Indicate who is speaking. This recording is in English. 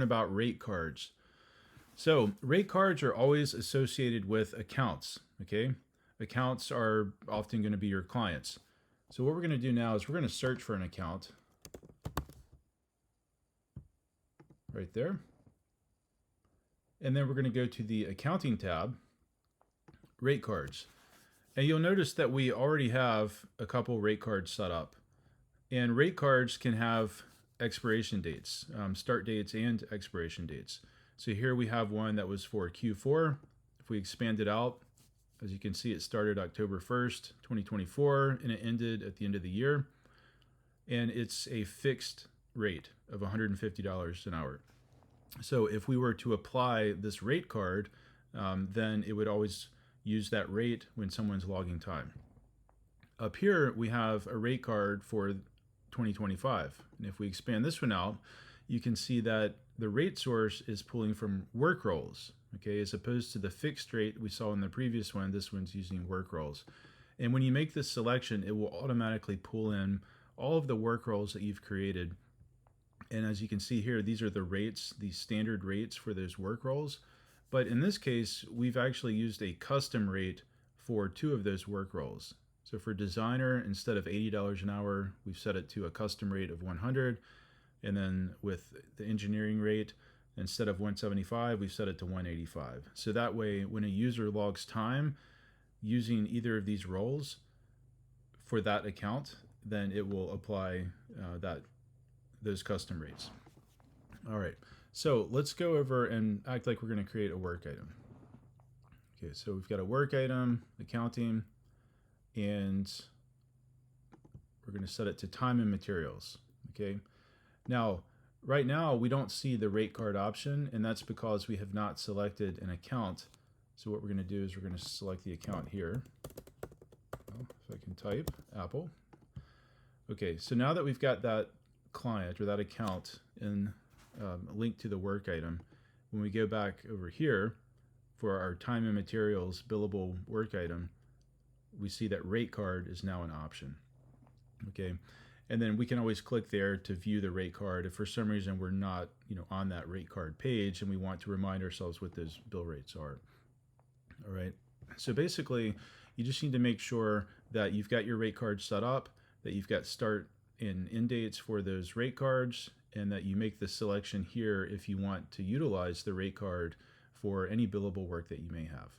Speaker 1: About rate cards. So rate cards are always associated with accounts, okay? Accounts are often going to be your clients. So what we're going to do now is we're going to search for an account right there. And then we're going to go to the accounting tab, rate cards. And you'll notice that we already have a couple rate cards set up. And rate cards can have expiration dates, start dates and expiration dates. So here we have one that was for Q4. If we expand it out, as you can see, it started October 1st, 2024, and it ended at the end of the year. And it's a fixed rate of $150 an hour. So if we were to apply this rate card, then it would always use that rate when someone's logging time. Up here, we have a rate card for 2025. And if we expand this one out, you can see that the rate source is pulling from work roles, okay, as opposed to the fixed rate we saw in the previous one. This one's using work roles. And when you make this selection, it will automatically pull in all of the work roles that you've created. And as you can see here, these are the rates, the standard rates for those work roles. But in this case, we've actually used a custom rate for 2 of those work roles. So for designer, instead of $80 an hour, we've set it to a custom rate of $100. And then with the engineering rate, instead of $175, we've set it to $185. So that way, when a user logs time using either of these roles for that account, then it will apply those custom rates. All right, so let's go over and act like we're going to create a work item. Okay, so we've got a work item, accounting, and we're going to set it to time and materials. Okay, now right now we don't see the rate card option, and that's because we have not selected an account. So what we're going to do is we're going to select the account here. Well, if I can type Apple. Okay, so now that we've got that client or that account in linked to the work item, when we go back over here for our time and materials billable work item, we see that rate card is now an option. Okay, and then we can always click there to view the rate card if for some reason we're not on that rate card page and we want to remind ourselves what those bill rates are. All right, so basically you just need to make sure that you've got your rate card set up, that you've got start and end dates for those rate cards, and that you make the selection here if you want to utilize the rate card for any billable work that you may have.